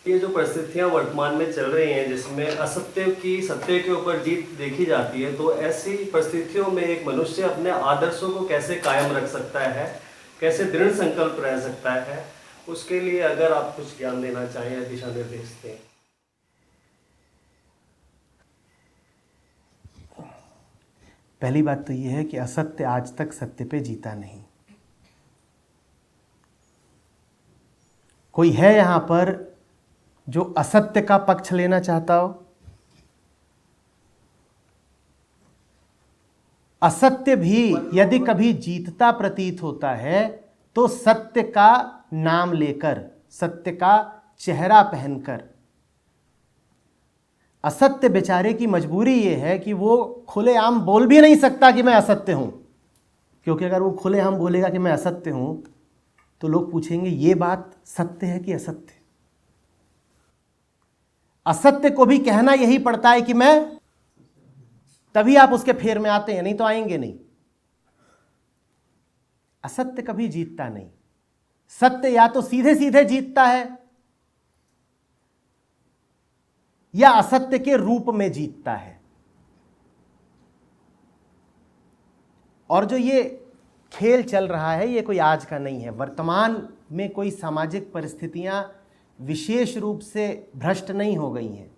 ये जो परिस्थितियां वर्तमान में चल रही हैं जिसमें असत्य की सत्य के ऊपर जीत देखी जाती है, तो ऐसी परिस्थितियों में एक मनुष्य अपने आदर्शों को कैसे कायम रख सकता है, कैसे दृढ़ संकल्प रह सकता है, उसके लिए अगर आप कुछ ज्ञान देना चाहें या दिशा निर्देश दें। पहली बात तो ये है कि असत्य आज तक सत्य पे जीता नहीं। कोई है यहां पर जो असत्य का पक्ष लेना चाहता हो? असत्य भी यदि कभी जीतता प्रतीत होता है तो सत्य का नाम लेकर, सत्य का चेहरा पहनकर। असत्य बेचारे की मजबूरी यह है कि वो खुलेआम बोल भी नहीं सकता कि मैं असत्य हूं, क्योंकि अगर वो खुलेआम बोलेगा कि मैं असत्य हूं तो लोग पूछेंगे ये बात सत्य है कि असत्य। असत्य को भी कहना यही पड़ता है कि मैं, तभी आप उसके फेर में आते हैं, नहीं तो आएंगे नहीं। असत्य कभी जीतता नहीं। सत्य या तो सीधे सीधे जीतता है या असत्य के रूप में जीतता है। और जो ये खेल चल रहा है ये कोई आज का नहीं है। वर्तमान में कोई सामाजिक परिस्थितियां विशेष रूप से भ्रष्ट नहीं हो गई हैं।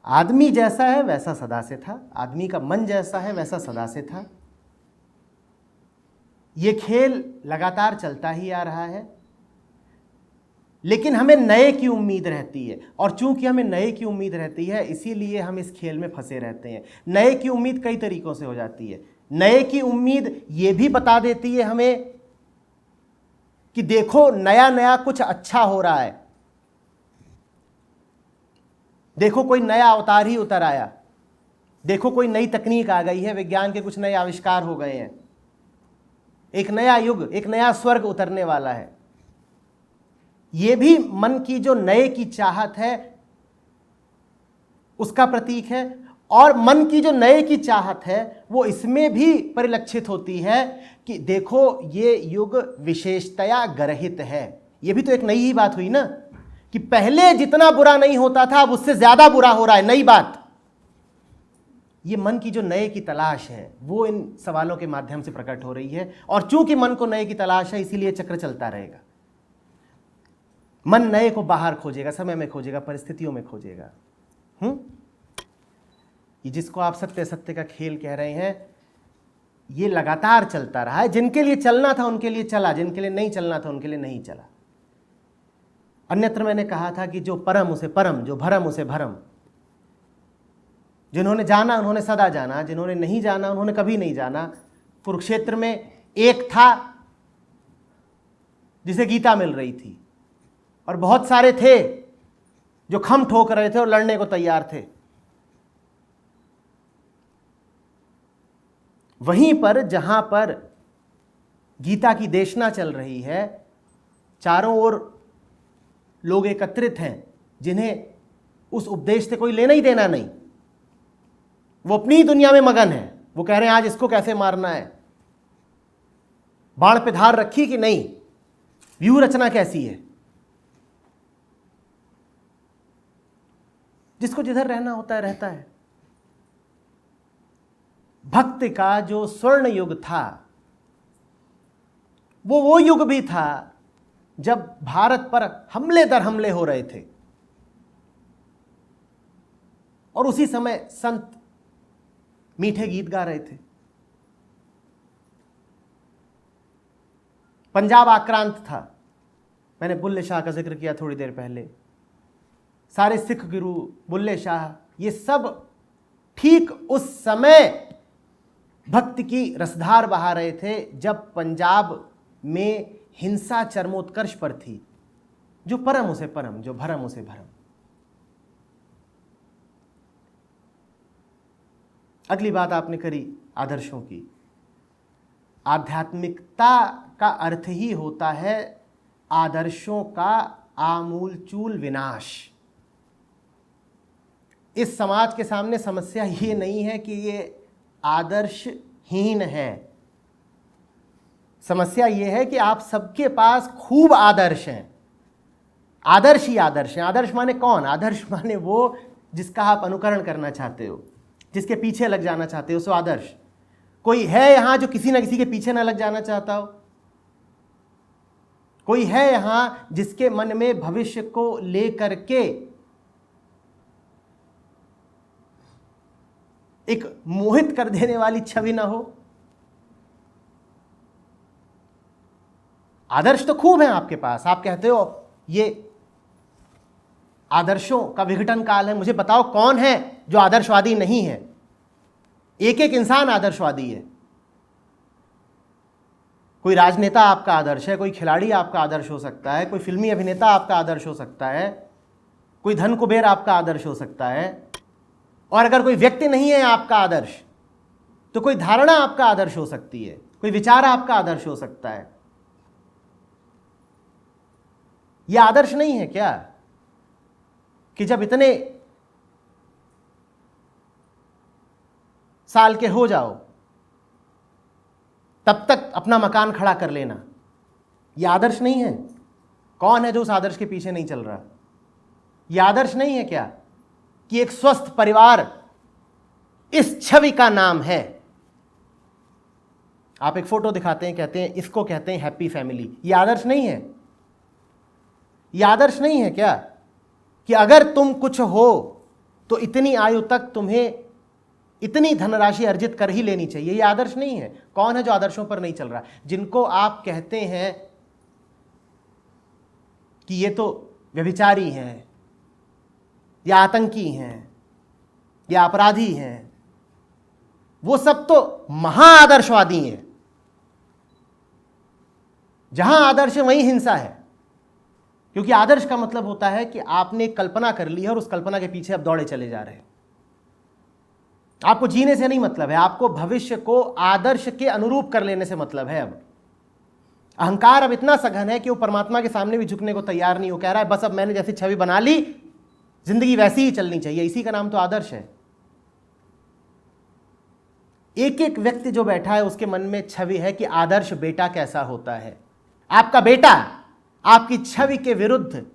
आदमी जैसा है वैसा सदा से था, आदमी का मन जैसा है वैसा सदा से था। ये खेल लगातार चलता ही आ रहा है, लेकिन हमें नए की उम्मीद रहती है। और चूंकि हमें नए की उम्मीद रहती है इसीलिए हम इस खेल में फंसे रहते हैं। नए की उम्मीद कई तरीकों से हो जाती है। नए की उम्मीद ये भी बता देती है हमें कि देखो नया नया कुछ अच्छा हो रहा है, देखो कोई नया अवतार ही उतर आया, देखो कोई नई तकनीक आ गई है, विज्ञान के कुछ नए आविष्कार हो गए हैं, एक नया युग, एक नया स्वर्ग उतरने वाला है। यह भी मन की जो नए की चाहत है उसका प्रतीक है। और मन की जो नए की चाहत है वो इसमें भी परिलक्षित होती है कि देखो ये युग विशेषतया गर्हित है। यह भी तो एक नई ही बात हुई ना, कि पहले जितना बुरा नहीं होता था अब उससे ज्यादा बुरा हो रहा है। नई बात। ये मन की जो नए की तलाश है वो इन सवालों के माध्यम से प्रकट हो रही है। और चूंकि मन को नए की तलाश है इसीलिए चक्र चलता रहेगा। मन नए को बाहर खोजेगा, समय में खोजेगा, परिस्थितियों में खोजेगा। ये जिसको आप सत्य सत्य का खेल कह रहे हैं ये लगातार चलता रहा है। जिनके लिए चलना था उनके लिए चला, जिनके लिए नहीं चलना था उनके लिए नहीं चला। अन्यत्र मैंने कहा था कि जो परम उसे परम, जो भरम उसे भरम। जिन्होंने जाना उन्होंने सदा जाना, जिन्होंने नहीं जाना उन्होंने कभी नहीं जाना। कुरुक्षेत्र में एक था जिसे गीता मिल रही थी और बहुत सारे थे जो खम ठोक रहे थे और लड़ने को तैयार थे। वहीं पर जहां पर गीता की देशना चल रही है चारों ओर लोग एकत्रित हैं जिन्हें उस उपदेश से कोई लेना ही देना नहीं। वो अपनी ही दुनिया में मगन है। वो कह रहे हैं आज इसको कैसे मारना है, बाण पे धार रखी कि नहीं, व्यूह रचना कैसी है। जिसको जिधर रहना होता है रहता है। भक्ति का जो स्वर्ण युग था वो युग भी था जब भारत पर हमले दर हमले हो रहे थे। और उसी समय संत मीठे गीत गा रहे थे। पंजाब आक्रांत था। मैंने बुल्ले शाह का जिक्र किया थोड़ी देर पहले। सारे सिख गुरु, बुल्ले शाह, ये सब ठीक उस समय भक्ति की रसधार बहा रहे थे जब पंजाब में हिंसा चरमोत्कर्ष पर थी। जो परम उसे परम, जो भरम उसे भरम। अगली बात आपने करी आदर्शों की। आध्यात्मिकता का अर्थ ही होता है आदर्शों का आमूलचूल विनाश। इस समाज के सामने समस्या ये नहीं है कि ये आदर्शहीन है। समस्या यह है कि आप सबके पास खूब आदर्श हैं, आदर्श ही आदर्श हैं। आदर्श माने कौन? आदर्श माने वो जिसका आप अनुकरण करना चाहते हो, जिसके पीछे लग जाना चाहते हो, सो आदर्श। कोई है यहां जो किसी ना किसी के पीछे ना लग जाना चाहता हो? कोई है यहां जिसके मन में भविष्य को लेकर के एक मोहित कर देने वाली छवि ना हो? आदर्श तो खूब है आपके पास। आप कहते हो ये आदर्शों का विघटन काल है। मुझे बताओ कौन है जो आदर्शवादी नहीं है? एक एक इंसान आदर्शवादी है। कोई राजनेता आपका आदर्श है, कोई खिलाड़ी आपका आदर्श हो सकता है, कोई फिल्मी अभिनेता आपका आदर्श हो सकता है, कोई धन कुबेर आपका आदर्श हो सकता है। और अगर कोई व्यक्ति नहीं है आपका आदर्श, तो कोई धारणा आपका आदर्श हो सकती है, कोई विचार आपका आदर्श हो सकता है। यह आदर्श नहीं है क्या कि जब इतने साल के हो जाओ तब तक अपना मकान खड़ा कर लेना? यह आदर्श नहीं है? कौन है जो उस आदर्श के पीछे नहीं चल रहा? यह आदर्श नहीं है क्या कि एक स्वस्थ परिवार इस छवि का नाम है? आप एक फोटो दिखाते हैं, कहते हैं इसको कहते हैं हैप्पी फैमिली। यह आदर्श नहीं है? यह आदर्श नहीं है क्या कि अगर तुम कुछ हो तो इतनी आयु तक तुम्हें इतनी धनराशि अर्जित कर ही लेनी चाहिए? यह आदर्श नहीं है? कौन है जो आदर्शों पर नहीं चल रहा? जिनको आप कहते हैं कि ये तो व्यभिचारी हैं, या आतंकी हैं, या अपराधी हैं, वो सब तो महाआदर्शवादी हैं। जहां आदर्श है वहीं हिंसा है, क्योंकि आदर्श का मतलब होता है कि आपने कल्पना कर ली है और उस कल्पना के पीछे आप दौड़े चले जा रहे हैं। आपको जीने से नहीं मतलब है, आपको भविष्य को आदर्श के अनुरूप कर लेने से मतलब है। अब अहंकार अब इतना सघन है कि वो परमात्मा के सामने भी झुकने को तैयार नहीं हो। कह रहा है बस अब मैंने जैसी छवि बना ली, जिंदगी वैसी ही चलनी चाहिए। इसी का नाम तो आदर्श है। एक एक व्यक्ति जो बैठा है उसके मन में छवि है कि आदर्श बेटा कैसा होता है। आपका बेटा आपकी छवि के विरुद्ध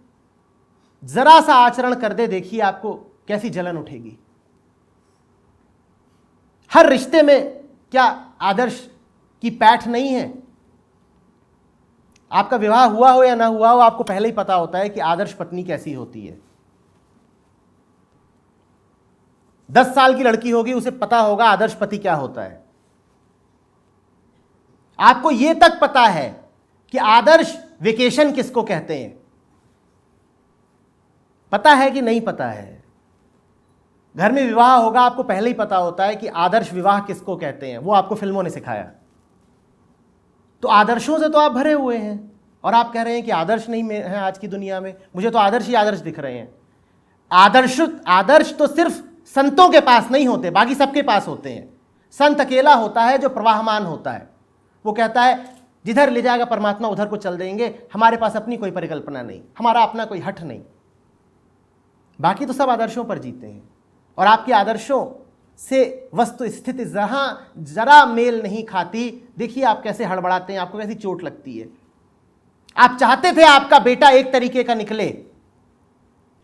जरा सा आचरण कर दे, देखिए आपको कैसी जलन उठेगी। हर रिश्ते में क्या आदर्श की पैठ नहीं है? आपका विवाह हुआ हो या ना हुआ हो, आपको पहले ही पता होता है कि आदर्श पत्नी कैसी होती है। 10 साल की लड़की होगी, उसे पता होगा आदर्श पति क्या होता है। आपको यह तक पता है कि आदर्श वेकेशन किसको कहते हैं। पता है कि नहीं पता है? घर में विवाह होगा, आपको पहले ही पता होता है कि आदर्श विवाह किसको कहते हैं। वो आपको फिल्मों ने सिखाया। तो आदर्शों से तो आप भरे हुए हैं और आप कह रहे हैं कि आदर्श नहीं है आज की दुनिया में। मुझे तो आदर्श ही आदर्श दिख रहे हैं। आदर्श तो सिर्फ संतों के पास नहीं होते, बाकी सबके पास होते हैं। संत अकेला होता है जो प्रवाहमान होता है। वो कहता है जिधर ले जाएगा परमात्मा उधर को चल देंगे, हमारे पास अपनी कोई परिकल्पना नहीं, हमारा अपना कोई हठ नहीं। बाकी तो सब आदर्शों पर जीते हैं। और आपके आदर्शों से वस्तु स्थिति जरा मेल नहीं खाती। देखिए आप कैसे हड़बड़ाते हैं, आपको कैसी चोट लगती है। आप चाहते थे आपका बेटा एक तरीके का निकले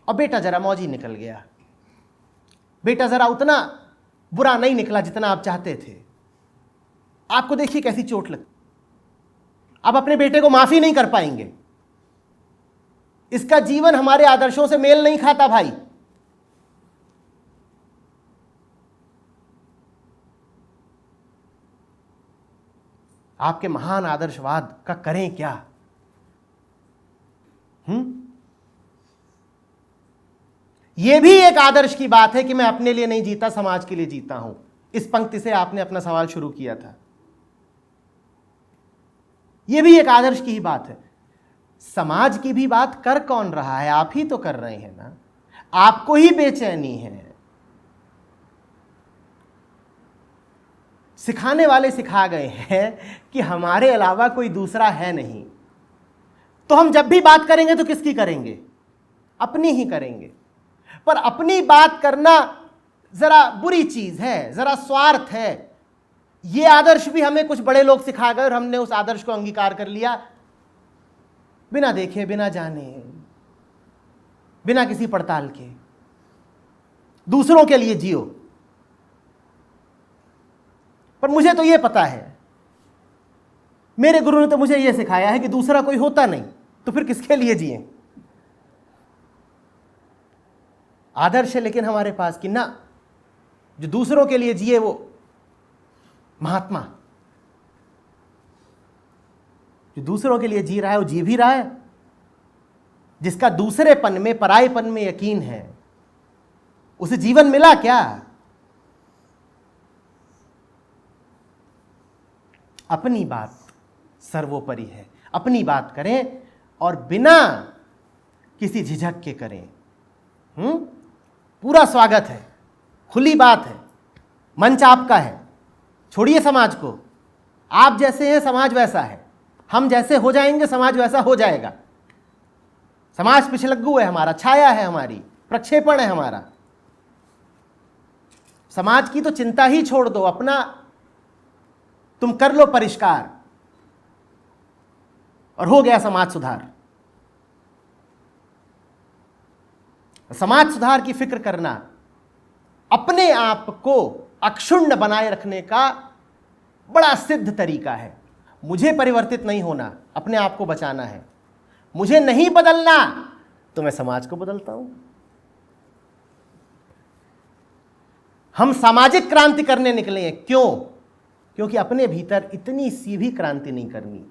और बेटा जरा मौजी निकल गया। बेटा जरा उतना बुरा नहीं निकला जितना आप चाहते थे। आपको देखिए कैसी चोट लगती। आप अपने बेटे को माफी नहीं कर पाएंगे। इसका जीवन हमारे आदर्शों से मेल नहीं खाता भाई। आपके महान आदर्शवाद का करें क्या? यह भी एक आदर्श की बात है कि मैं अपने लिए नहीं जीता, समाज के लिए जीता हूं। इस पंक्ति से आपने अपना सवाल शुरू किया था। यह भी एक आदर्श की ही बात है। समाज की भी बात कर कौन रहा है? आप ही तो कर रहे हैं ना। आपको ही बेचैनी है। सिखाने वाले सिखा गए हैं कि हमारे अलावा कोई दूसरा है नहीं। तो हम जब भी बात करेंगे तो किसकी करेंगे? अपनी ही करेंगे। पर अपनी बात करना जरा बुरी चीज है, जरा स्वार्थ है। ये आदर्श भी हमें कुछ बड़े लोग सिखा गए और हमने उस आदर्श को अंगीकार कर लिया, बिना देखे, बिना जाने, बिना किसी पड़ताल के। दूसरों के लिए जियो। पर मुझे तो ये पता है, मेरे गुरु ने तो मुझे ये सिखाया है कि दूसरा कोई होता नहीं, तो फिर किसके लिए जिए। आदर्श है लेकिन हमारे पास कि ना, जो दूसरों के लिए जिए वो महात्मा, जो दूसरों के लिए जी रहा है वो जी भी रहा है, जिसका दूसरेपन में, परायेपन में यकीन है, उसे जीवन मिला क्या? अपनी बात सर्वोपरि है, अपनी बात करें और बिना किसी झिझक के करें। पूरा स्वागत है, खुली बात है, मंच आपका है। छोड़िए समाज को, आप जैसे हैं समाज वैसा है, हम जैसे हो जाएंगे समाज वैसा हो जाएगा। समाज पिछलग्गू है हमारा, छाया है हमारी, प्रक्षेपण है हमारा। समाज की तो चिंता ही छोड़ दो, अपना तुम कर लो परिष्कार और हो गया समाज सुधार। समाज सुधार की फिक्र करना अपने आप को अक्षुण्ण बनाए रखने का बड़ा सिद्ध तरीका है। मुझे परिवर्तित नहीं होना, अपने आप को बचाना है। मुझे नहीं बदलना तो मैं समाज को बदलता हूं। हम सामाजिक क्रांति करने निकले हैं। क्यों? क्योंकि अपने भीतर इतनी सी भी क्रांति नहीं करनी।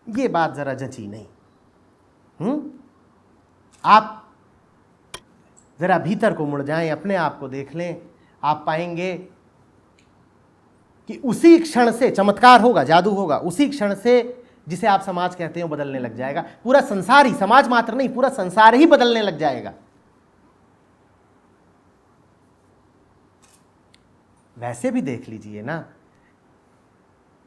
ये बात जरा जची नहीं। आप जरा भीतर को मुड़ जाएं, अपने आप को देख लें, आप पाएंगे कि उसी क्षण से चमत्कार होगा, जादू होगा। उसी क्षण से जिसे आप समाज कहते हैं वो बदलने लग जाएगा। पूरा संसार ही, समाज मात्र नहीं, पूरा संसार ही बदलने लग जाएगा। वैसे भी देख लीजिए ना,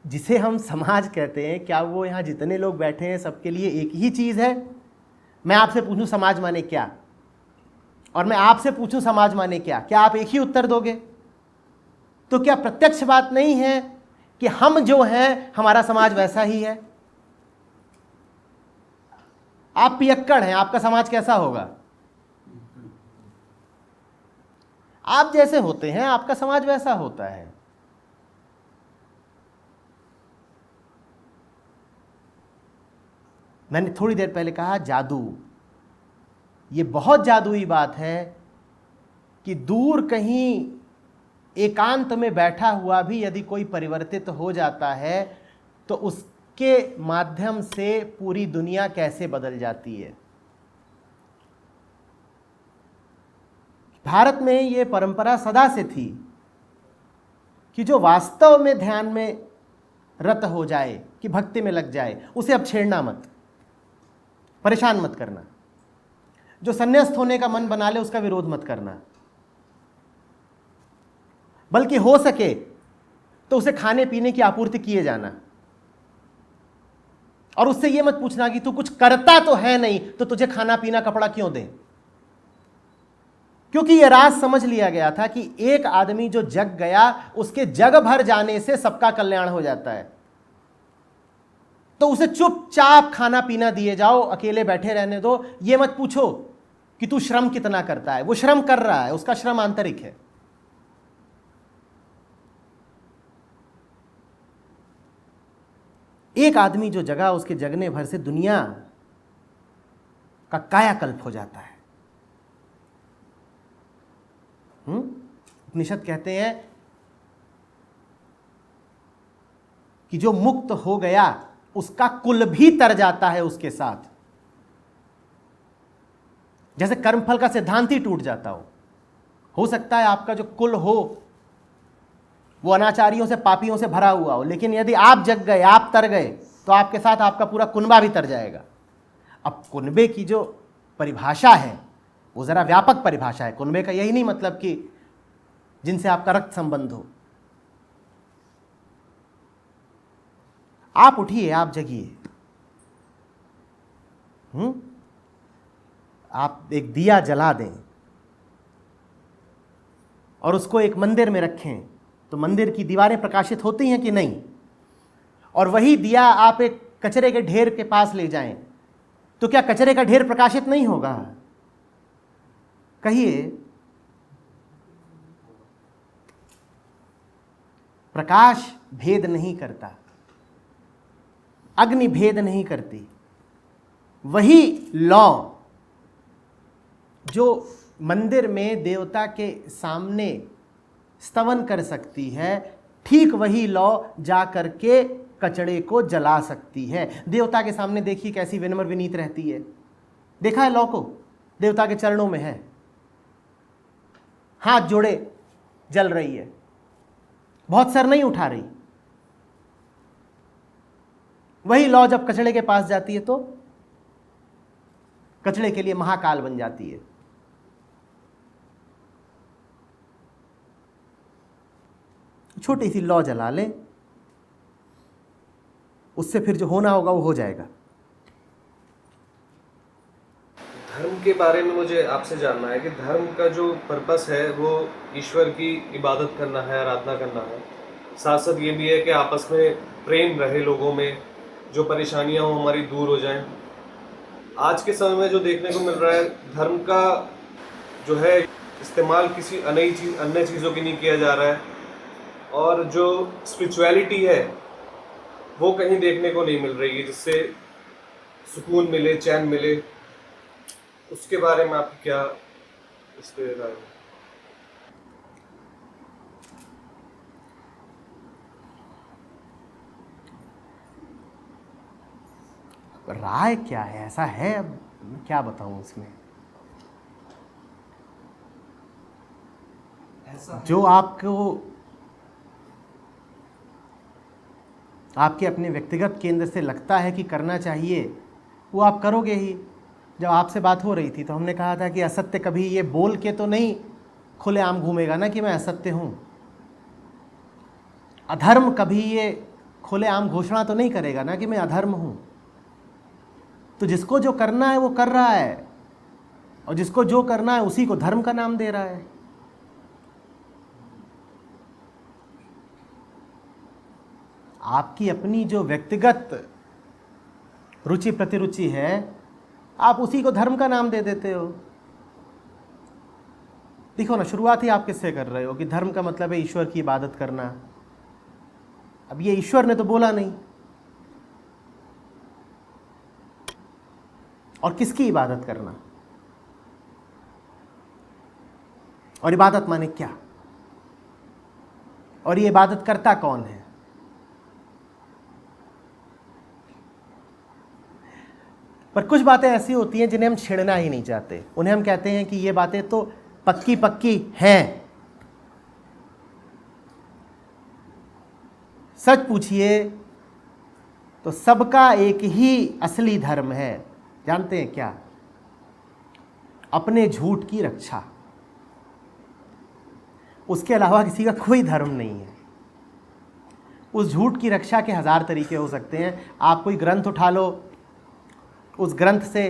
जिसे हम समाज कहते हैं, क्या वो यहां जितने लोग बैठे हैं सबके लिए एक ही चीज है? मैं आपसे पूछूं समाज माने क्या, और मैं आपसे पूछूं समाज माने क्या आप एक ही उत्तर दोगे? तो क्या प्रत्यक्ष बात नहीं है कि हम जो हैं हमारा समाज वैसा ही है? आप पियक्कड़ हैं, आपका समाज कैसा होगा? आप जैसे होते हैं आपका समाज वैसा होता है। मैंने थोड़ी देर पहले कहा जादू, ये बहुत जादुई बात है कि दूर कहीं एकांत में बैठा हुआ भी यदि कोई परिवर्तित हो जाता है तो उसके माध्यम से पूरी दुनिया कैसे बदल जाती है। भारत में ये परंपरा सदा से थी कि जो वास्तव में ध्यान में रत हो जाए, कि भक्ति में लग जाए, उसे अब छेड़ना मत, परेशान मत करना। जो संन्यास्त होने का मन बना ले उसका विरोध मत करना, बल्कि हो सके तो उसे खाने पीने की आपूर्ति किए जाना। और उससे यह मत पूछना कि तू कुछ करता तो है नहीं तो तुझे खाना पीना कपड़ा क्यों दे। क्योंकि यह राज समझ लिया गया था कि एक आदमी जो जग गया उसके जग भर जाने से सबका कल्याण हो जाता है। तो उसे चुपचाप खाना पीना दिए जाओ, अकेले बैठे रहने दो। यह मत पूछो कि तू श्रम कितना करता है। वो श्रम कर रहा है, उसका श्रम आंतरिक है। एक आदमी जो जगा, उसके जगने भर से दुनिया का कायाकल्प हो जाता है। उपनिषद कहते हैं कि जो मुक्त हो गया उसका कुल भी तर जाता है उसके साथ। जैसे कर्मफल का सिद्धांत ही टूट जाता हो सकता है आपका जो कुल हो वो अनाचारियों से, पापियों से भरा हुआ हो, लेकिन यदि आप जग गए, आप तर गए, तो आपके साथ आपका पूरा कुनबा भी तर जाएगा। अब कुनबे की जो परिभाषा है वो जरा व्यापक परिभाषा है। कुनबे का यही नहीं मतलब कि जिनसे आपका रक्त संबंध हो। आप उठिए, आप जगिए। आप एक दिया जला दें और उसको एक मंदिर में रखें तो मंदिर की दीवारें प्रकाशित होती हैं कि नहीं? और वही दिया आप एक कचरे के ढेर के पास ले जाएं तो क्या कचरे का ढेर प्रकाशित नहीं होगा? कहिए। प्रकाश भेद नहीं करता, अग्नि भेद नहीं करती। वही लौ जो मंदिर में देवता के सामने स्तवन कर सकती है, ठीक वही लौ जा करके कचड़े को जला सकती है। देवता के सामने देखिए कैसी विनम्र विनीत रहती है। देखा है लौ को? देवता के चरणों में है, हाथ जोड़े जल रही है, बहुत सर नहीं उठा रही। वही लौ जब कचड़े के पास जाती है तो कचड़े के लिए महाकाल बन जाती है। छोटी सी लौ जला ले, उससे फिर जो होना होगा वो हो जाएगा। धर्म के बारे में मुझे आपसे जानना है कि धर्म का जो पर्पस है वो ईश्वर की इबादत करना है, आराधना करना है। साथ साथ ये भी है कि आपस में प्रेम रहे लोगों में, जो परेशानियां हो हमारी दूर हो जाएं। आज के समय में जो देखने को मिल रहा है, धर्म का जो है इस्तेमाल किसी अन्य चीज़ों की नहीं किया जा रहा है, और जो स्पिरिचुअलिटी है वो कहीं देखने को नहीं मिल रही है जिससे सुकून मिले, चैन मिले। उसके बारे में आपकी क्या इस पे राय है? राय क्या है? ऐसा है, अब क्या बताऊं इसमें। जो आपको आपके अपने व्यक्तिगत केंद्र से लगता है कि करना चाहिए वो आप करोगे ही। जब आपसे बात हो रही थी तो हमने कहा था कि असत्य कभी ये बोल के तो नहीं खुलेआम घूमेगा ना कि मैं असत्य हूं। अधर्म कभी ये खुलेआम घोषणा तो नहीं करेगा ना कि मैं अधर्म हूं। तो जिसको जो करना है वो कर रहा है, और जिसको जो करना है उसी को धर्म का नाम दे रहा है। आपकी अपनी जो व्यक्तिगत रुचि प्रतिरुचि है, आप उसी को धर्म का नाम दे देते हो। देखो ना, शुरुआत ही आप किससे कर रहे हो कि धर्म का मतलब है ईश्वर की इबादत करना। अब ये ईश्वर ने तो बोला नहीं, और किसकी इबादत करना? और इबादत माने क्या? और ये इबादत करता कौन है? पर कुछ बातें ऐसी होती हैं जिन्हें हम छेड़ना ही नहीं चाहते। उन्हें हम कहते हैं कि ये बातें तो पक्की पक्की हैं। सच पूछिए तो सबका एक ही असली धर्म है। जानते हैं क्या? अपने झूठ की रक्षा। उसके अलावा किसी का कोई धर्म नहीं है। उस झूठ की रक्षा के 1000 तरीके हो सकते हैं। आप कोई ग्रंथ उठा लो, उस ग्रंथ से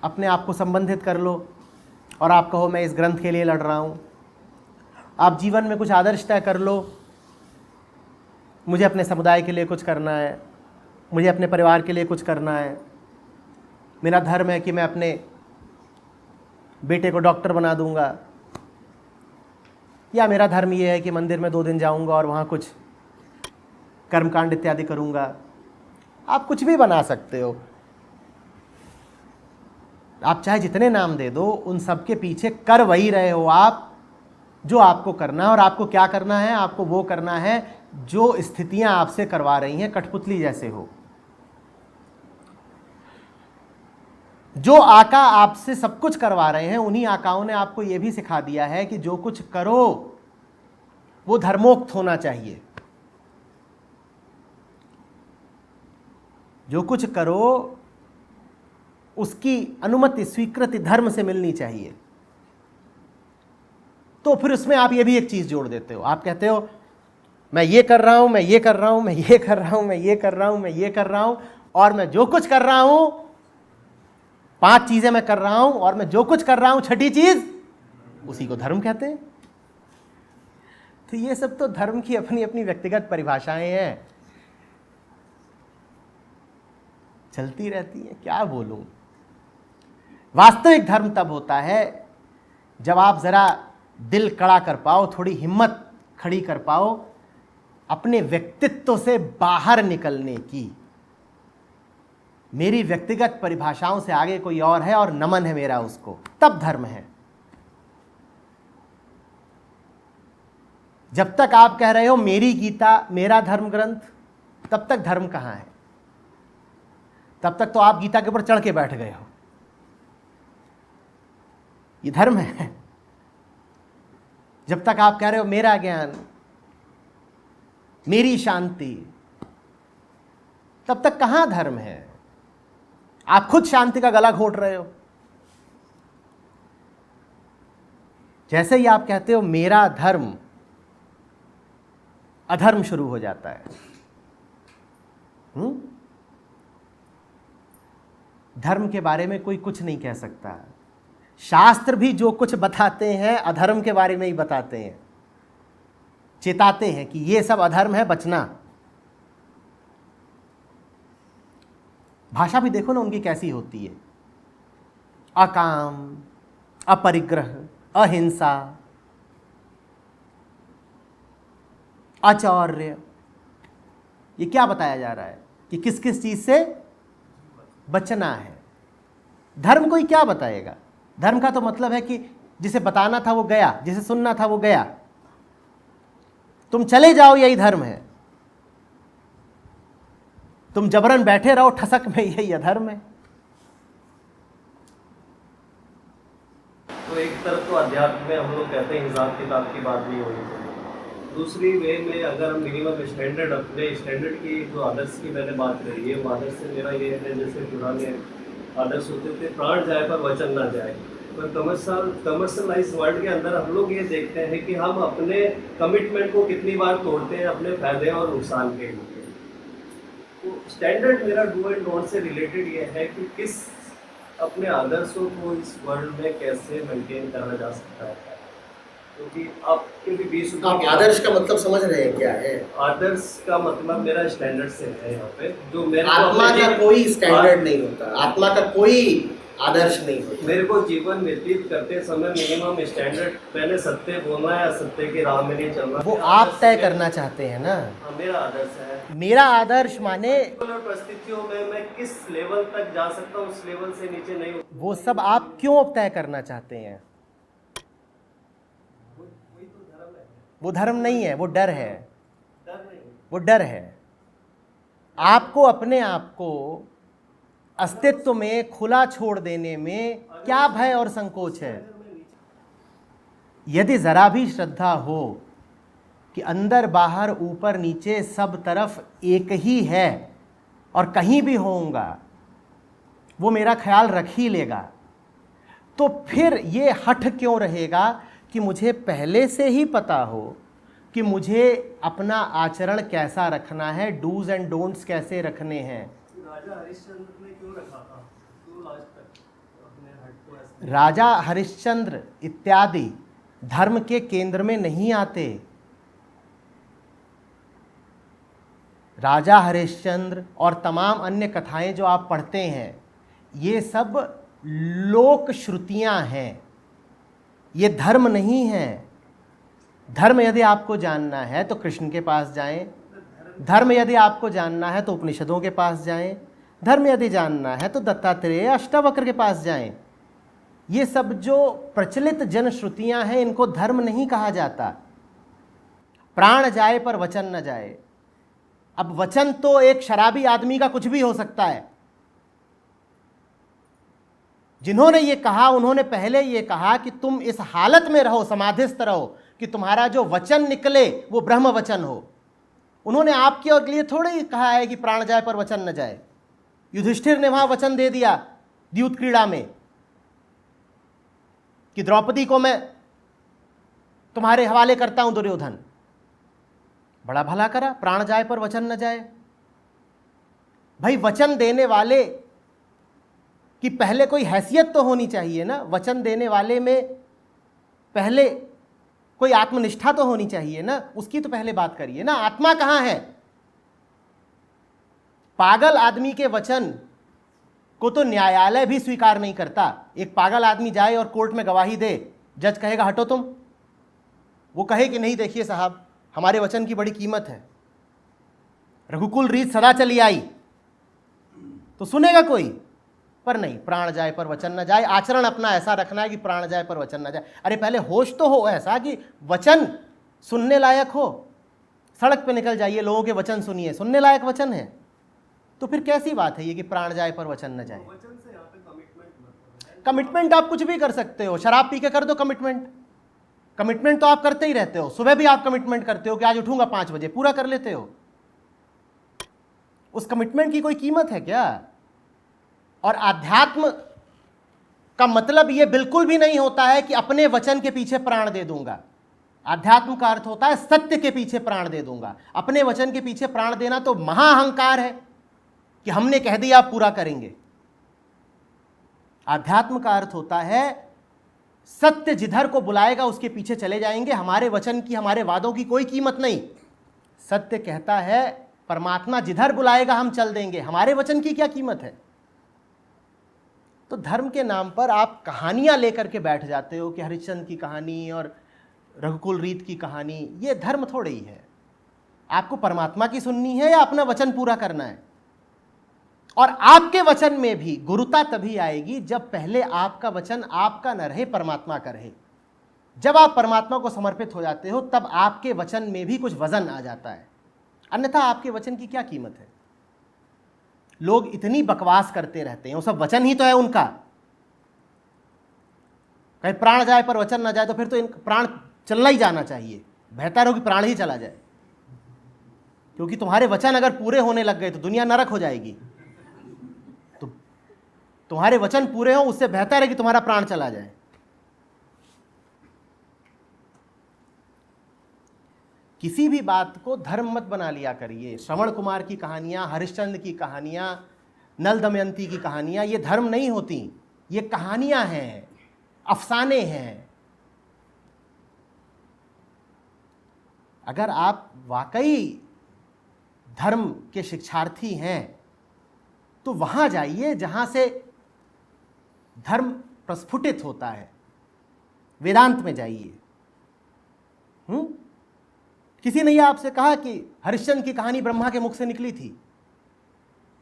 अपने आप को संबंधित कर लो और आप कहो मैं इस ग्रंथ के लिए लड़ रहा हूँ। आप जीवन में कुछ आदर्श तय कर लो, मुझे अपने समुदाय के लिए कुछ करना है, मुझे अपने परिवार के लिए कुछ करना है, मेरा धर्म है कि मैं अपने बेटे को डॉक्टर बना दूंगा, या मेरा धर्म ये है कि मंदिर में 2 दिन जाऊंगा और वहाँ कुछ कर्मकांड इत्यादि करूंगा। आप कुछ भी बना सकते हो। आप चाहे जितने नाम दे दो, उन सब के पीछे कर वही रहे हो आप जो आपको करना है। और आपको क्या करना है? आपको वो करना है जो स्थितियां आपसे करवा रही हैं, कठपुतली जैसे हो। जो आका आपसे सब कुछ करवा रहे हैं, उन्हीं आकाओं ने आपको यह भी सिखा दिया है कि जो कुछ करो वो धर्मोक्त होना चाहिए। जो कुछ करो उसकी अनुमति, स्वीकृति धर्म से मिलनी चाहिए। तो फिर उसमें आप ये भी एक चीज जोड़ देते हो। आप कहते हो मैं ये कर रहा हूं, मैं ये कर रहा हूं, मैं ये कर रहा हूं, मैं ये कर रहा हूं, मैं ये कर रहा हूं, और मैं जो कुछ कर रहा हूं 5 चीजें मैं कर रहा हूं, और मैं जो कुछ कर रहा हूं 6ठी चीज, उसी को धर्म कहते हैं। तो ये सब तो धर्म की अपनी अपनी व्यक्तिगत परिभाषाएं हैं, चलती रहती हैं, क्या बोलूं। वास्तविक धर्म तब होता है जब आप जरा दिल कड़ा कर पाओ, थोड़ी हिम्मत खड़ी कर पाओ अपने व्यक्तित्व से बाहर निकलने की। मेरी व्यक्तिगत परिभाषाओं से आगे कोई और है और नमन है मेरा उसको, तब धर्म है। जब तक आप कह रहे हो मेरी गीता मेरा धर्म ग्रंथ, तब तक धर्म कहाँ है? तब तक तो आप गीता के ऊपर चढ़ के बैठ गए हो। ये धर्म है? जब तक आप कह रहे हो मेरा ज्ञान मेरी शांति, तब तक कहां धर्म है? आप खुद शांति का गला घोट रहे हो। जैसे ही आप कहते हो मेरा धर्म, अधर्म शुरू हो जाता है। धर्म के बारे में कोई कुछ नहीं कह सकता। शास्त्र भी जो कुछ बताते हैं अधर्म के बारे में ही बताते हैं, चेताते हैं कि ये सब अधर्म है, बचना। भाषा भी देखो ना उनकी कैसी होती है, अकाम, अपरिग्रह, अहिंसा, आचौर्य। ये क्या बताया जा रहा है कि किस किस चीज से बचना है। धर्म कोई क्या बताएगा? धर्म का तो मतलब है कि जिसे बताना था वो गया, जिसे सुनना था वो गया, तुम चले जाओ, यही धर्म है। तुम जबरन बैठे रहो ठसक में, यही अधर्म है। तो एक तरफ तो अध्यात्म में हम लोग कहते हैं हिसाब किताब की बात नहीं होनी चाहिए, दूसरी वे में अगर हम मिनिमम स्टैंडर्ड, अपने स्टैंडर्ड की जो आदर्श की मैंने बात करी है, वो आदर्श से मेरा ये है जैसे पुराने आदर्श होते थे, प्राण जाए पर वचन ना जाए। पर कमर्शलाइज वर्ल्ड के अंदर हम लोग ये देखते हैं कि हम अपने कमिटमेंट को कितनी बार तोड़ते हैं अपने फायदे और नुकसान के लिए। तो स्टैंडर्ड मेरा do and don't say related ये है कि किस अपने आदर्शों को इस वर्ल्ड में कैसे मेंटेन करना जा सकता है। क्योंकि आपके भी 20 आप आदर्श का मतलब समझ रहे हैं क्या है? आदर्श का मतलब मेरा स्टैंडर्ड से है यहाँ पे, जो मेरे आत्मा का कोई स्टैंडर्ड नहीं होता, आत्मा का कोई आदर्श नहीं होता। मेरे को जीवन व्यतीत करते समय मिनिमम स्टैंडर्ड, मैंने सत्य बोलना है या सत्य की राह में नहीं चलना, वो आप तय करना चाहते हैं ना। मेरा आदर्श है। मेरा आदर्श माने परिस्थितियों में मैं किस लेवल तक जा सकता हूँ, उस लेवल से नीचे नहीं। वो सब आप क्यों तय करना चाहते हैं? वो धर्म नहीं है, वो डर है। वो डर है। आपको अपने आप को अस्तित्व में खुला छोड़ देने में क्या भय और संकोच है? यदि जरा भी श्रद्धा हो कि अंदर बाहर ऊपर नीचे सब तरफ एक ही है और कहीं भी होऊंगा वो मेरा ख्याल रख ही लेगा, तो फिर ये हठ क्यों रहेगा कि मुझे पहले से ही पता हो कि मुझे अपना आचरण कैसा रखना है, डूज एंड डोंट्स कैसे रखने हैं। राजा हरिश्चंद्र ने क्यों रखा था? क्यों लास्ट तक अपने हट को ऐसे? राजा हरिश्चंद्र इत्यादि धर्म के केंद्र में नहीं आते। राजा हरिश्चंद्र और तमाम अन्य कथाएं जो आप पढ़ते हैं, ये सब लोक श्रुतियां हैं, ये धर्म नहीं है। धर्म यदि आपको जानना है तो कृष्ण के पास जाएं, धर्म यदि आपको जानना है तो उपनिषदों के पास जाएं, धर्म यदि जानना है तो दत्तात्रेय अष्टावक्र के पास जाएं। ये सब जो प्रचलित जनश्रुतियां हैं, इनको धर्म नहीं कहा जाता। प्राण जाए पर वचन न जाए। अब वचन तो एक शराबी आदमी का कुछ भी हो सकता है। जिन्होंने ये कहा उन्होंने पहले ये कहा कि तुम इस हालत में रहो, समाधिस्थ रहो, कि तुम्हारा जो वचन निकले वो ब्रह्म वचन हो। उन्होंने आपके लिए थोड़े ही कहा है कि प्राण जाए पर वचन न जाए। युधिष्ठिर ने वहां वचन दे दिया द्यूत क्रीड़ा में कि द्रौपदी को मैं तुम्हारे हवाले करता हूं दुर्योधन। बड़ा भला करा, प्राण जाए पर वचन न जाए। भाई वचन देने वाले कि पहले कोई हैसियत तो होनी चाहिए ना। वचन देने वाले में पहले कोई आत्मनिष्ठा तो होनी चाहिए ना, उसकी तो पहले बात करिए ना। आत्मा कहाँ है? पागल आदमी के वचन को तो न्यायालय भी स्वीकार नहीं करता। एक पागल आदमी जाए और कोर्ट में गवाही दे, जज कहेगा हटो तुम, वो कहे कि नहीं देखिए साहब, हमारे वचन की बड़ी कीमत है, रघुकुल रीत सदा चली आई, तो सुनेगा कोई? पर नहीं, प्राण जाए पर वचन न जाए। आचरण अपना ऐसा रखना है कि प्राण जाए पर वचन न जाए। अरे पहले होश तो हो ऐसा कि वचन सुनने लायक हो। सड़क पे निकल जाइए, लोगों के वचन सुनिए, सुनने लायक वचन है, तो फिर कैसी बात है ये कि प्राण जाए पर वचन न जाए? वचन से यहाँ पे कमिटमेंट मतलब है। कमिटमेंट आप कुछ भी कर सकते हो, शराब पी के कर दो कमिटमेंट। कमिटमेंट तो आप करते ही रहते हो, सुबह भी आप कमिटमेंट करते हो कि आज उठूंगा 5 बजे, पूरा कर लेते हो। उस कमिटमेंट की कोई कीमत है क्या? और आध्यात्म का मतलब यह बिल्कुल भी नहीं होता है कि अपने वचन के पीछे प्राण दे दूंगा। आध्यात्म का अर्थ होता है सत्य के पीछे प्राण दे दूंगा। अपने वचन के पीछे प्राण देना तो महाअहंकार है कि हमने कह दिया आप पूरा करेंगे। आध्यात्म का अर्थ होता है सत्य जिधर को बुलाएगा उसके पीछे चले जाएंगे। हमारे वचन की, हमारे वादों की कोई कीमत नहीं। सत्य कहता है परमात्मा जिधर बुलाएगा हम चल देंगे, हमारे वचन की क्या कीमत है? तो धर्म के नाम पर आप कहानियां लेकर के बैठ जाते हो कि हरिश्चंद्र की कहानी और रघुकुल रीत की कहानी, ये धर्म थोड़े ही है। आपको परमात्मा की सुननी है या अपना वचन पूरा करना है? और आपके वचन में भी गुरुता तभी आएगी जब पहले आपका वचन आपका न रहे, परमात्मा का रहे। जब आप परमात्मा को समर्पित हो जाते हो तब आपके वचन में भी कुछ वजन आ जाता है, अन्यथा आपके वचन की क्या कीमत है? लोग इतनी बकवास करते रहते हैं, वो सब वचन ही तो है उनका। कहीं प्राण जाए पर वचन ना जाए, तो फिर तो प्राण चलना ही जाना चाहिए। बेहतर हो कि प्राण ही चला जाए, क्योंकि तुम्हारे वचन अगर पूरे होने लग गए तो दुनिया नरक हो जाएगी। तो तुम्हारे वचन पूरे हो, उससे बेहतर है कि तुम्हारा प्राण चला जाए। किसी भी बात को धर्म मत बना लिया करिए। श्रवण कुमार की कहानियां, हरिश्चंद्र की कहानियां, नल दमयंती की कहानियां, ये धर्म नहीं होती, ये कहानियां हैं, अफसाने हैं। अगर आप वाकई धर्म के शिक्षार्थी हैं तो वहां जाइए जहां से धर्म प्रस्फुटित होता है। वेदांत में जाइए। किसी ने यह आपसे कहा कि हरिश्चंद्र की कहानी ब्रह्मा के मुख से निकली थी।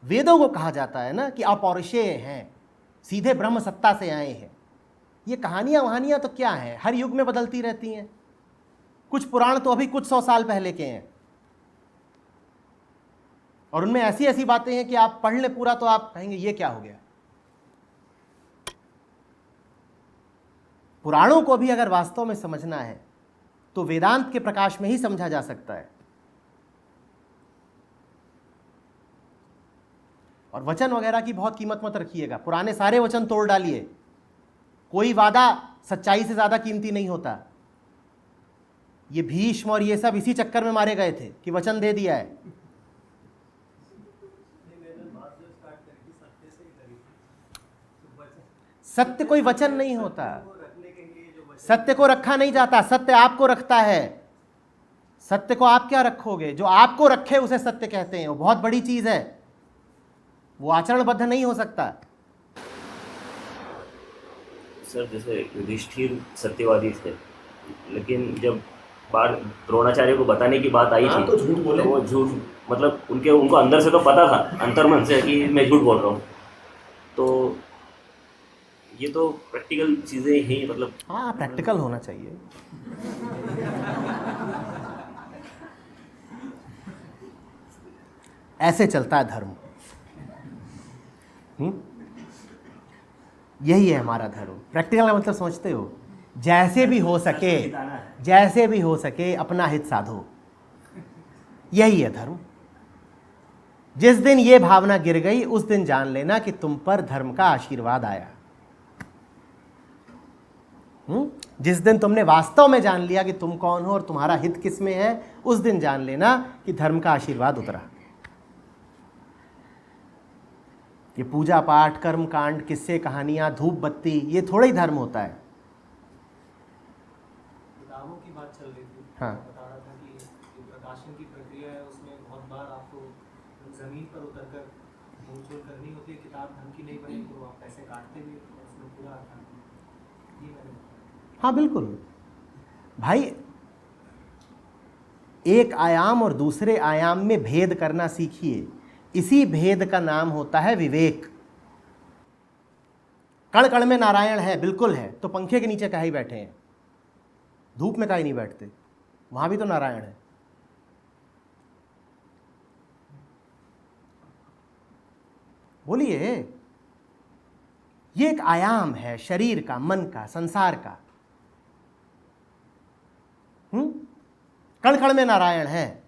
वेदों को कहा जाता है ना कि अपौरुषेय हैं, सीधे ब्रह्म सत्ता से आए हैं। ये कहानियां वहानियां तो क्या हैं, हर युग में बदलती रहती हैं। कुछ पुराण तो अभी कुछ 100 साल पहले के हैं, और उनमें ऐसी ऐसी बातें हैं कि आप पढ़ ले पूरा तो आप कहेंगे ये क्या हो गया। पुराणों को भी अगर वास्तव में समझना है तो वेदांत के प्रकाश में ही समझा जा सकता है। और वचन वगैरह की बहुत कीमत मत रखिएगा। पुराने सारे वचन तोड़ डालिए। कोई वादा सच्चाई से ज्यादा कीमती नहीं होता। ये भीष्म और ये सब इसी चक्कर में मारे गए थे कि वचन दे दिया है। सत्य कोई वचन नहीं होता, सत्य को रखा नहीं जाता, सत्य आपको रखता है। सत्य को आप क्या रखोगे? जो आपको रखे उसे सत्य कहते हैं। वो बहुत बड़ी चीज है, वो आचरणबद्ध नहीं हो सकता। सर जैसे युधिष्ठिर सत्यवादी थे, लेकिन जब बार द्रोणाचार्य को बताने की बात आई थी तो झूठ बोले। तो वो झूठ, मतलब उनको अंदर से तो पता था, अंतर्मन से, कि मैं झूठ बोल रहा हूँ। तो ये तो प्रैक्टिकल चीजें ही, मतलब हाँ, प्रैक्टिकल होना चाहिए। ऐसे चलता है धर्म। यही है हमारा धर्म। प्रैक्टिकल का मतलब समझते हो? जैसे भी हो सके, जैसे भी हो सके अपना हित साधो। यही है धर्म। जिस दिन ये भावना गिर गई उस दिन जान लेना कि तुम पर धर्म का आशीर्वाद आया। जिस दिन तुमने वास्तव में जान लिया कि तुम कौन हो और तुम्हारा हित किस में है, उस दिन जान लेना कि धर्म का आशीर्वाद उतरा। ये पूजा पाठ, कर्म कांड, किस्से, कहानियां, धूप बत्ती, ये थोड़ा ही धर्म होता है। किताबों की बात हाँ बता रहा था कि जो प्रकाशन की प्रक्रिया है उसमें बहुत बार आपको ज़मीन पर उतरकर मोल करनी होती है, किताब ढंग की नहीं बनी तो आप पैसे काटते भी और उसमें पूरा ये मैंने हाँ बिल्कुल भाई, एक आयाम और दूसरे आयाम में भेद करना सीखिए। इसी भेद का नाम होता है विवेक। कण कण में नारायण है, बिल्कुल है, तो पंखे के नीचे काहे बैठे हैं? धूप में काहे नहीं बैठते? वहां भी तो नारायण है। बोलिए, ये एक आयाम है शरीर का, मन का, संसार का। कण कण में नारायण है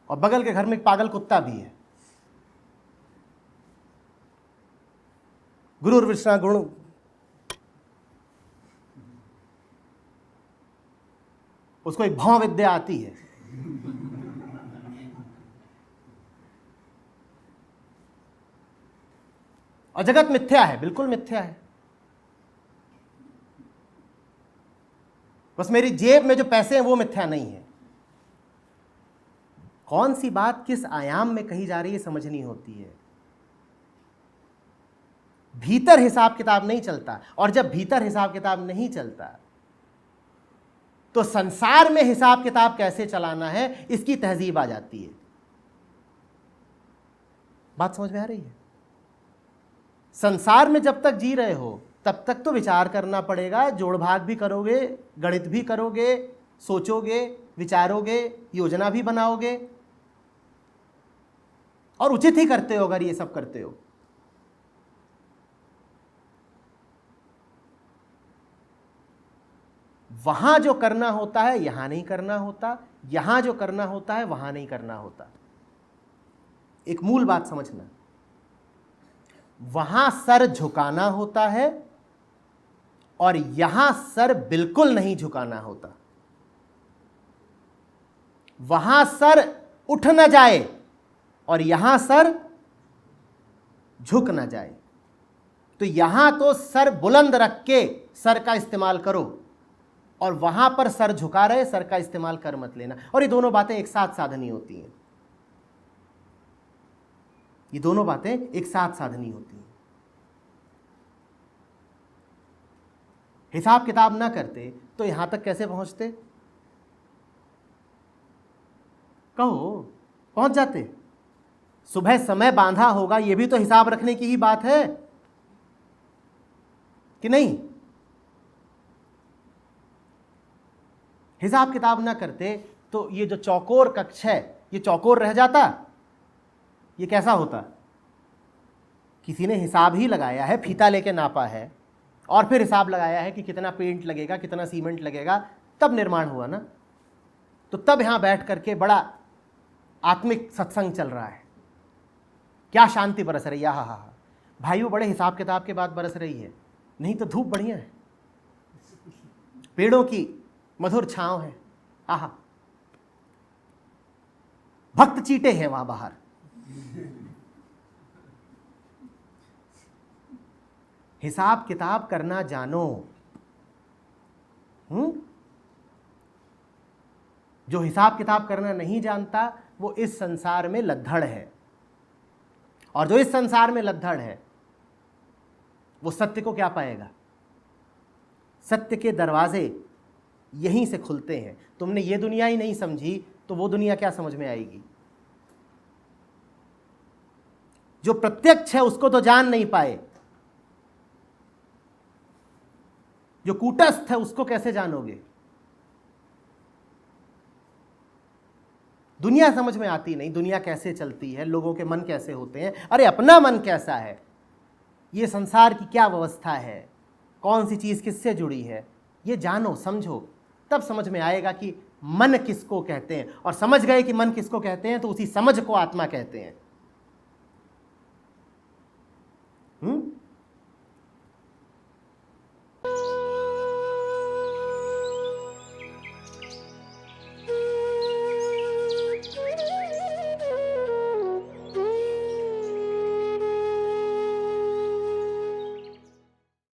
और बगल के घर में एक पागल कुत्ता भी है। गुरुर विष्णा गुण, उसको एक भौं विद्या आती है। और जगत मिथ्या है, बिल्कुल मिथ्या है। बस मेरी जेब में जो पैसे हैं वो मिथ्या नहीं है। कौन सी बात किस आयाम में कही जा रही है समझनी होती है। भीतर हिसाब किताब नहीं चलता, और जब भीतर हिसाब किताब नहीं चलता तो संसार में हिसाब किताब कैसे चलाना है इसकी तहजीब आ जाती है। बात समझ में आ रही है? संसार में जब तक जी रहे हो तब तक तो विचार करना पड़ेगा, जोड़ भाग भी करोगे, गणित भी करोगे, सोचोगे, विचारोगे, योजना भी बनाओगे, और उचित ही करते हो अगर ये सब करते हो। वहां जो करना होता है यहां नहीं करना होता, यहां जो करना होता है वहां नहीं करना होता। एक मूल बात समझना, वहां सर झुकाना होता है और यहां सर बिल्कुल नहीं झुकाना होता। वहां सर उठ न जाए और यहां सर झुक न जाए। तो यहां तो सर बुलंद रख के सर का इस्तेमाल करो, और वहां पर सर झुका रहे सर का इस्तेमाल कर मत लेना। और ये दोनों बातें एक साथ साधनी होती हैं। ये दोनों बातें एक साथ साधनी होती हैं। हिसाब किताब ना करते तो यहां तक कैसे पहुंचते? कहो, पहुंच जाते। सुबह समय बांधा होगा, यह भी तो हिसाब रखने की ही बात है कि नहीं? हिसाब किताब ना करते तो ये जो चौकोर कक्ष है ये चौकोर रह जाता। ये कैसा होता? किसी ने हिसाब ही लगाया है, फीता लेके नापा है और फिर हिसाब लगाया है कि कितना पेंट लगेगा, कितना सीमेंट लगेगा, तब निर्माण हुआ ना। तो तब यहां बैठ करके बड़ा आत्मिक सत्संग चल रहा है। क्या शांति बरस रही है। हा हा हा भाइयों, बड़े हिसाब किताब के बाद बरस रही है, नहीं तो धूप बढ़िया है, पेड़ों की मधुर छांव है। आहा, भक्त चीटे हैं वहां बाहर। हिसाब किताब करना जानो। जो हिसाब किताब करना नहीं जानता वो इस संसार में लद्दड़ है, और जो इस संसार में लद्दड़ है वो सत्य को क्या पाएगा? सत्य के दरवाजे यहीं से खुलते हैं। तुमने ये दुनिया ही नहीं समझी तो वो दुनिया क्या समझ में आएगी? जो प्रत्यक्ष है उसको तो जान नहीं पाए, जो कूटस्थ है उसको कैसे जानोगे? दुनिया समझ में आती नहीं, दुनिया कैसे चलती है, लोगों के मन कैसे होते हैं, अरे अपना मन कैसा है, ये संसार की क्या व्यवस्था है, कौन सी चीज किससे जुड़ी है, ये जानो समझो, तब समझ में आएगा कि मन किसको कहते हैं। और समझ गए कि मन किसको कहते हैं तो उसी समझ को आत्मा कहते हैं।